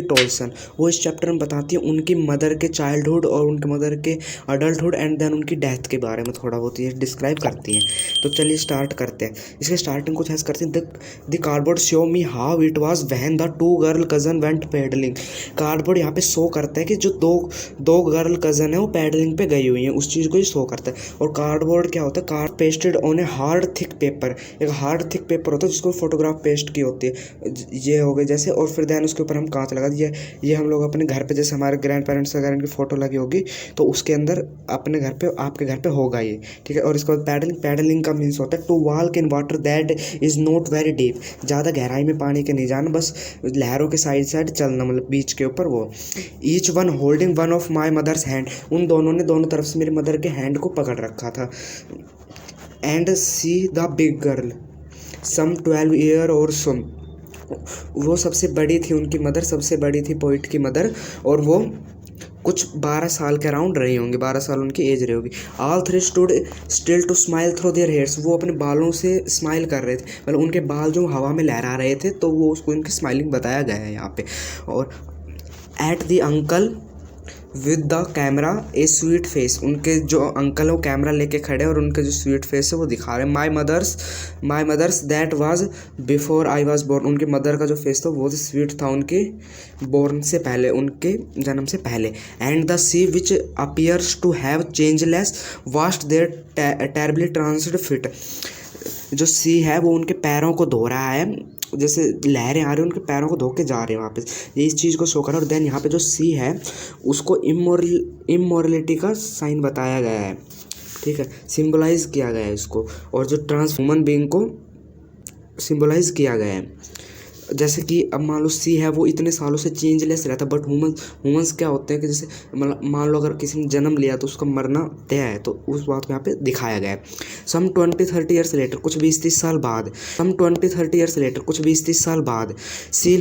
टोल्सन। वो इस चैप्टर में बताती है उनकी मदर के चाइल्डहुड और उनके मदर के अडल्टहुड एंड देन उनकी डेथ के बारे में थोड़ा बहुत ये डिस्क्राइब करती हैं। तो चलिए स्टार्ट करते हैं। इसके स्टार्टिंग कुछ ऐसे करते हैं, the cardboard show me how it was when the two girl cousin went paddling. Cardboard यहाँ पे शो करता है कि जो दो गर्ल कजन है वो पैडलिंग पे गई हुई हैं, उस चीज़ को ही शो करता है। और कार्डबोर्ड क्या होता है, card pasted on a hard thick paper. एक हार्ड थिक पेपर होता है जिसको फोटोग्राफ पेस्ट की होती है, ये हो गई जैसे। और फिर देन उसके ऊपर हम कांच लगा दिए। ये हम लोग अपने घर पे जैसे हमारे ग्रैंड पेरेंट्स वगैरह की फ़ोटो लगी होगी तो उसके अंदर अपने घर पे आपके घर पे होगा ये, ठीक है। और इसके बाद पैडलिंग का मीन्स होता है to walk in water that is not very deep. ज़्यादा गहराई में पानी के नहीं जाना, बस लहरों के साइड साइड चलना, मतलब बीच के ऊपर वो। Each one holding one of my mother's hand. उन दोनों ने दोनों तरफ से मेरी मदर के हैंड को पकड़ रखा था। And see the big girl some 12 year और सम। वो सबसे बड़ी थी, उनकी मदर सबसे बड़ी थी, पोइट की मदर, और वो कुछ 12 साल के अराउंड रही होंगी, 12 साल उनकी एज रही होगी। All three stood still to smile through their hairs. वो अपने बालों से स्माइल कर रहे थे, मतलब उनके बाल जो हवा में लहरा रहे थे, तो वो उसको उनकी स्माइलिंग बताया गया है यहाँ पे। और at the uncle with the camera A sweet face. उनके जो अंकल है वो कैमरा लेके खड़े और उनके जो स्वीट फेस है वो दिखा रहे हैं। My mother's that was before I was born. उनके मदर का जो फेस था वो स्वीट था उनके बोर्न से पहले, उनके जन्म से पहले। And the sea which appears to have changeless vast there terribly ट्रांसड फिट। जो सी है वो उनके पैरों को धो रहा है, जैसे लहरें आ रही हैं उनके पैरों को धो के जा रहे हैं वापस, ये इस चीज़ को शो कर। और देन यहाँ पे जो सी है उसको इमोरलिटी का साइन बताया गया है, ठीक है, सिंबलाइज किया गया है इसको। और जो ट्रांस ह्यूमन बीइंग को सिंबलाइज किया गया है। जैसे कि अब मान लो सी है वो इतने सालों से चेंजलेस रहता है, बट ह्यूमंस क्या होते हैं कि जैसे मतलब मान लो अगर किसी ने जन्म लिया तो उसका मरना तय है, तो उस बात को यहाँ पे दिखाया गया है। सम 20-30 ईयर्स लेटर, कुछ 20-30 साल बाद, सम 20-30 ईयर्स लेटर, कुछ 20-30 साल बाद, सी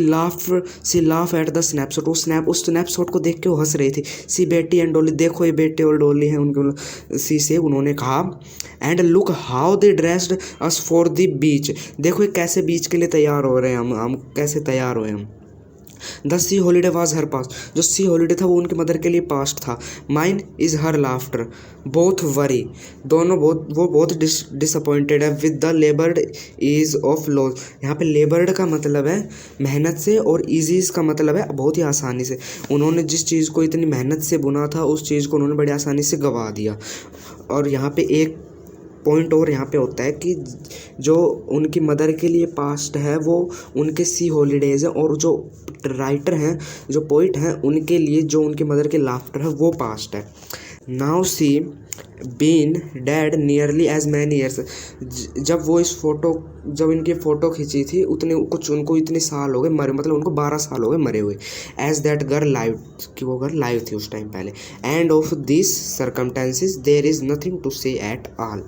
लाफ एट द स्नैपशॉट। वो उस स्नैपशॉट को देख के वो हंस रही थी। सी बेटी एंड डॉली, देखो ये बेटी और डॉली है उनके। सी से उन्होंने कहा and look how they dressed us for the beach. देखो ये कैसे बीच के लिए तैयार हो रहे हैं, हम कैसे तैयार हुए हम। The C holiday was her past. जो सी हॉलीडे था वो उनकी मदर के लिए पास्ट था। Mine is her laughter both worry. दोनों बहुत डिसअपॉइंटेड है। With the लेबर्ड is of loss. यहाँ पे लेबर्ड का मतलब है मेहनत से और ईजीज का मतलब है बहुत ही आसानी से। उन्होंने जिस चीज़ को इतनी मेहनत से बुना था उस चीज़ को उन्होंने बड़ी आसानी से गंवा दिया। और यहाँ पे एक पॉइंट और यहाँ पे होता है कि जो उनकी मदर के लिए पास्ट है वो उनके सी हॉलीडेज़ हैं, और जो राइटर हैं, जो पोइट हैं, उनके लिए जो उनकी मदर के लाफ्टर है वो पास्ट है। Now she been dead nearly as many years. जब इनकी फ़ोटो खींची थी उनको इतने साल हो गए मरे, मतलब उनको 12 साल हो गए मरे हुए। एज दैट गर्ल लाइव, कि वो गर्ल लाइव थी उस टाइम पहले। And of this circumstances there is nothing to say at all.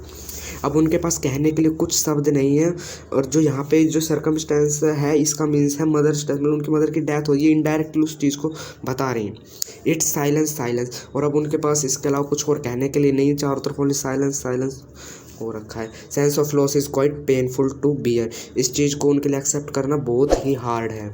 अब उनके पास कहने के लिए कुछ शब्द नहीं है। और जो यहाँ पे जो सर्कमस्टेंस है इसका मीन्स है मदर्स डेथ, मतलब उनकी मदर की डेथ हो, ये इनडायरेक्टली उस चीज़ को बता रही हैं। It's silence. और अब उनके पास इसके अलावा कुछ और कहने के लिए नहीं है, चारों तरफ ओनली साइलेंस हो रखा है। Sense of loss is quite painful to bear. इस चीज़ को उनके लिए एक्सेप्ट करना बहुत ही हार्ड है।